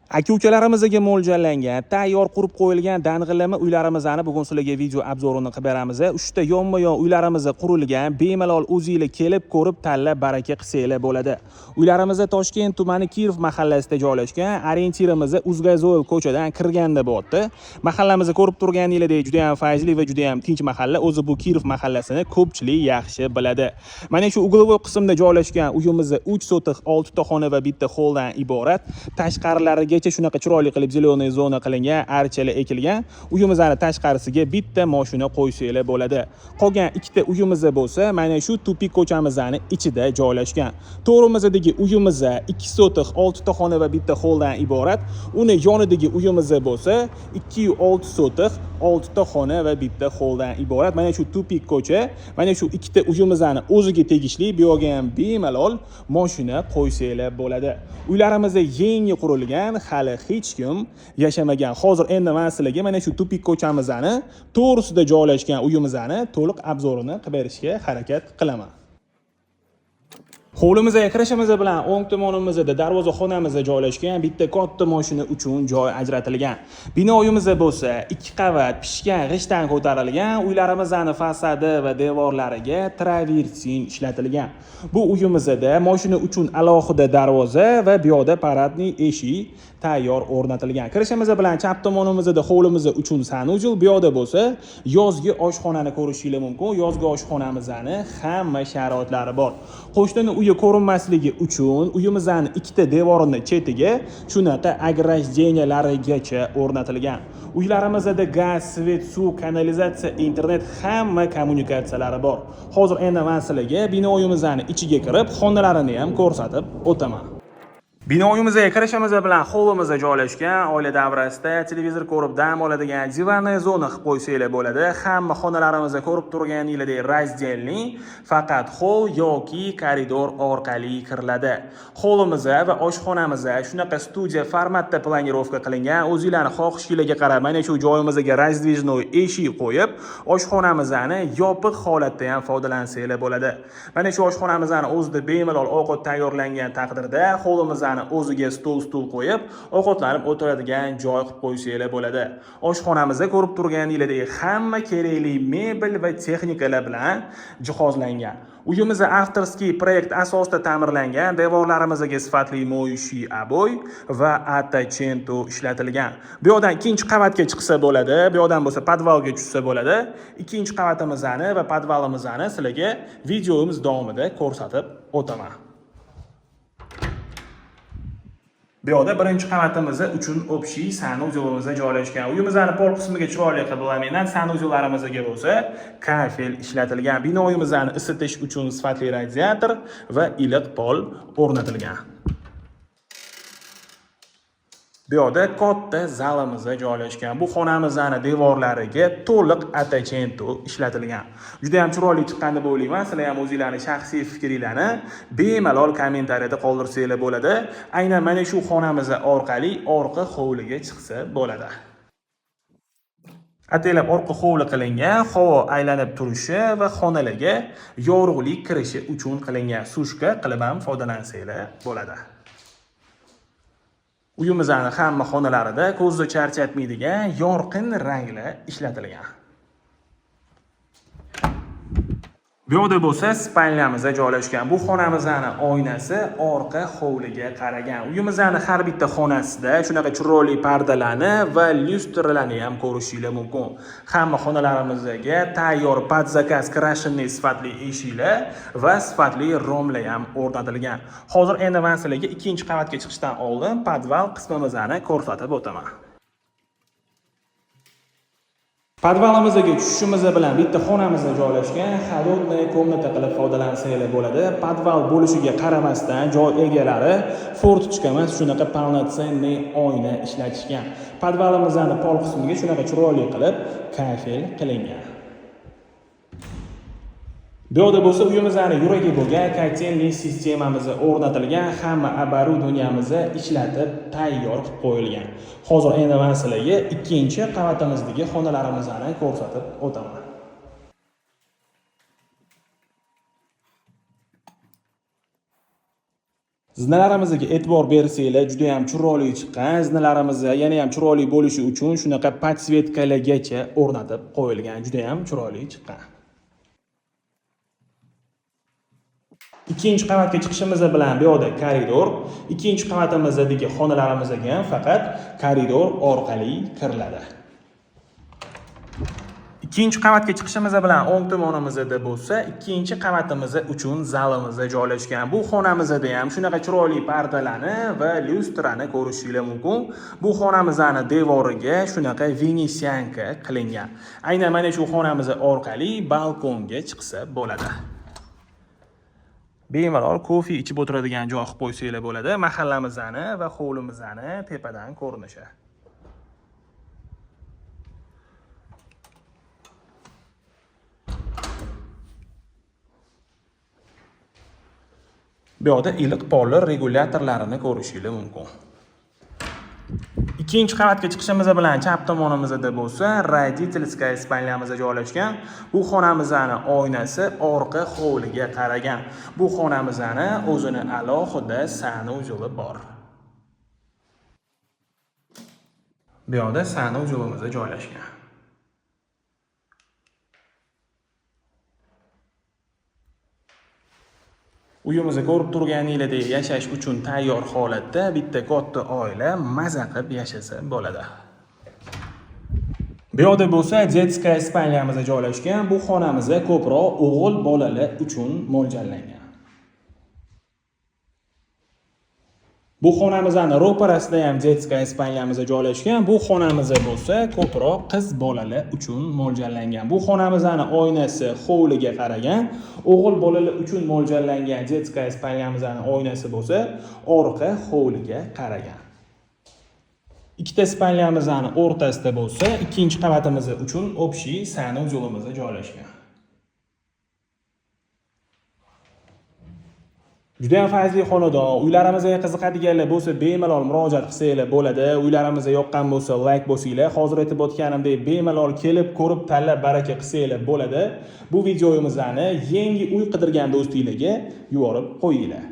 Aka-ukalarimizga mo'ljallangan, tayyor qurib qo'yilgan dang'illama uylarimizni bugun sizlarga video obzorini qilib beramiz. Uchta yonma-yon uylarimiz qurilgan, bemalol o'zingiz kelib ko'rib tanlab baraka qilsanglar bo'ladi. Uylarimiz Toshkent tumani Kirov mahallasida joylashgan, orientirimiz Uzgazoyev ko'chadan kirganda bo'lyapti. Mahallamizni ko'rib turganingizdek juda ham fayzli va juda ham tinch mahalla. O'zi bu Kirov mahallasini ko'pchilik yaxshi biladi. Mana shu uglovoy qismda joylashgan uyimiz 3 sotix 6 ta xona va bitta holdan iborat. Tashqarilariga shunaqa chiroyli qilib zelenoy zona qilingan, archalar ekilgan. Uyimizning tashqarisiga bitta mashina qo'ysanglar bo'ladi. Qolgan ikkita uyimiz bo'lsa, mana shu tupik ko'chamizning ichida joylashgan. To'g'rimizdagi uyimiz 2 sotix 6 ta xona va bitta holdan iborat. Uni yonidagi uyimiz bo'lsa, 2,6 sotix 6 ta xona va bitta holdan iborat. Mana shu tupik ko'cha, mana shu ikkita uyimizning o'ziga tegishli, bu yerga ham bemalol mashina qo'ysanglar bo'ladi. Uylarimiz yangi qurilgan, hali hech kim yashamagan. Hozir endi men sizlarga mana shu tupik ko'chamizni to'g'risida joylashgan uyimizni to'liq obzorini qilib berishga harakat qilaman. Hovlimizga kirishimiz bilan o'ng tomonimizda darvozaxonamiz joylashgan, bitta katta mashina uchun joy ajratilgan. Binoyimiz bo'lsa 2 qavat pishgan g'ishtdan ko'tarilgan, uylarimizning fasadi va devorlariga travertin ishlatilgan. Bu uyimizda mashina uchun alohida darvoza va bu yerda paradniy eshik tayyor o'rnatilgan. Kirishimiz bilan chap tomonimizda hovlimiz uchun sanuzel, bu yerda bo'lsa yozgi oshxonani ko'rishingiz mumkin. Yozgi oshxonamizning hamma sharoitlari bor. Qo'shnining uyi ko'rinmasligi uchun uyimizning ikkita devorini chetiga shunaqa ограждениялarigacha o'rnatilgan. Uylarimizda gaz, svet, suv, kanalizatsiya, internet hamma kommunikatsiyalari bor. Hozir endi men sizlarga binoyimizning ichiga kirib, xonalarini ham ko'rsatib o'taman. Binoyimizga kirishimiz bilan hovlimizda joylashgan, oila davrasida televizor ko'rib dam oladigan divanniy zona qilib qo'ysanglar bo'ladi. Hamma xonalarimizda ko'rib turganingizdek razdelni, faqat hol yoki koridor orqali kiriladi. Hovlimizda va oshxonamizda shunaqa studiya formatda planirovka qilingan. O'zingizlarning xohishingizga qarab mana shu joyimizga razdvijnoy eshik qo'yib, oshxonamizni yopiq holatda ham foydalansanglar bo'ladi. Mana shu oshxonamizning o'zida bemalol ovqat tayyorlangan taqdirda hovlimizning o'ziga stol qo'yib, ovqatlanib o'tiradigan joy qilib qo'ysanglar bo'ladi. Oshxonamizda ko'rib turganingizdek hamma kerakli mebel va texnikalar bilan jihozlangan. Uyimiz avtorskiy proyekt asosida ta'mirlangan, devorlarimizga sifatli moyishiy aboy va attachento ishlatilgan. Bu yerdan ikkinchi qavatga chiqsa bo'ladi, bu yerdan bo'lsa podvalga tushsa bo'ladi. Ikkinchi qavatimizni va podvalimizni sizlarga videomiz davomida ko'rsatib o'taman. Bu yerda birinchi qavatimiz uchun общий sanuzelimiz joylashgan. Uyimizning pol qismiga chiroyli qilib laminat, sanuzellarimizga bo'lsa kafel ishlatilgan. Binoyimizni isitish uchun sifatli radiator va iliq pol o'rnatilgan. Bu yerda katta zalimiz joylashgan. Bu xonamizning devorlariga to'liq attachento ishlatilgan. Juda ham chiroyli chiqqan deb o'ylayman. Sizlar ham o'zingizlarning shaxsiy fikringizni bemalol kommentariyada qoldirsanglar bo'ladi. Aynan mana shu xonamiz orqali orqa hovliga chiqsa bo'ladi. Ataylab orqa hovli qilingan, havo aylanib turishi va xonalarga yorug'lik kirishi uchun qilingan. Sushka qilib ham foydalansanglar bo'ladi. Uyimizning hamma xonalarida ko'zni charchatmaydigan yorqin ranglar ishlatilgan. Bu yerda bo'lsa spalnyamiz joylashgan. Bu xonamizning oynasi orqa hovliga qaragan. Uyimizning har bitta xonasida shunaqa chiroyli pardalarni va lyustralarni ham ko'rishingiz mumkin. Hamma xonalarimizga tayyor podzakaz krashinli sifatli eshiklar va sifatli romlar ham o'rnatilgan. Hozir endi men sizlarga ikkinchi qavatga chiqishdan oldin podval qismimizni ko'rsatib o'taman. Podvalimizga tushishimiz bilan bitta xonamizda joylashgan, холодная komnata qilib foydalansanglar bo'ladi. Podval bo'lishiga qaramasdan joy egalari fortichka emas, shunaqa полноценный oyna ishlatishgan. Podvalimizning pol qismiga shunaqa chiroyli qilib kafel qilingan. Bu yerda bo'lsa uyimizning yuragi bo'lgan kotelniy sistemamiz o'rnatilgan, hamma оборудованиemiz ishlatib tayyor qilib qo'yilgan. Hozir endi men sizlarga ikkinchi qavatimizdagi xonalarimizni ko'rsatib o'taman. Zinalarimizga e'tibor bersanglar, juda ham chiroyli chiqqan. Zinalarimiz yana ham chiroyli bo'lishi uchun shunaqa podsvetkalargacha o'rnatib qo'yilgan. Juda ham chiroyli chiqqan. Ikkinchi qavatga chiqishimiz bilan bu yerda koridor, ikkinchi qavatimizdagi xonalarimizga ham faqat koridor orqali kiriladi. Ikkinchi qavatga chiqishimiz bilan o'ng tomonimizda bo'lsa, ikkinchi qavatimiz uchun zalimiz joylashgan. Bu xonamizda ham shunaqa chiroyli pardalarni va lyustrani ko'rishingiz mumkin. Bu xonamizning devoriga shunaqa venesianka qilingan. Aynan mana shu xonamiz orqali balkonga chiqsa bo'ladi. Bemalol kofe ichib o'tiradigan joy qilib qo'ysanglar bo'ladi. Mahallamizni va hovlimizni tepadan ko'rinishi. Bu yerda iliq pollar regulyatorlarini ko'rishingiz mumkin. Ikkinchi qavatga chiqishimiz bilan chap tomonimizda bo'lsa, родительская spalnyamiz joylashgan. Bu xonamizning oynasi orqa hovliga qaragan. Bu xonamizning o'zini alohida sanuzel bor. Bu yerda sanuzelimiz joylashgan. Uyimizni ko'rib turganinglardek yashash uchun tayyor holatda bitta katta oila maza qilib yashasa bo'ladi. Bu yerda bo'lsa детская spalnyamiz joylashgan. Bu xonamiz ko'proq o'g'il bolalar uchun mo'ljallangan. Bu xonamizning ro'parasida ham детская spalnyamiz joylashgan. Bu xonamiz bo'lsa ko'proq qiz bolalar uchun mo'ljallangan. Bu xonamizning oynasi hovliga qaragan. O'g'il bolalar uchun mo'ljallangan детская spalnyamizning oynasi bo'lsa orqa hovliga qaragan. Ikkita spalnyamizning o'rtasida bo'lsa ikkinchi qavatimiz uchun общий sanuzelimiz joylashgan. Juda ham fayzli xonadon. Uylarimizga qiziqadiganlar bo'lsa, bemalol murojaat qilsanglar bo'ladi. Uylarimizga yoqqan bo'lsa, like bosinglar. Hozir aytib o'tganimdek, bemalol kelib, ko'rib, tanlab, baraka qilsanglar bo'ladi. Bu videomizni yangi uy qidirgan do'stinglarga yuborib qo'yinglar.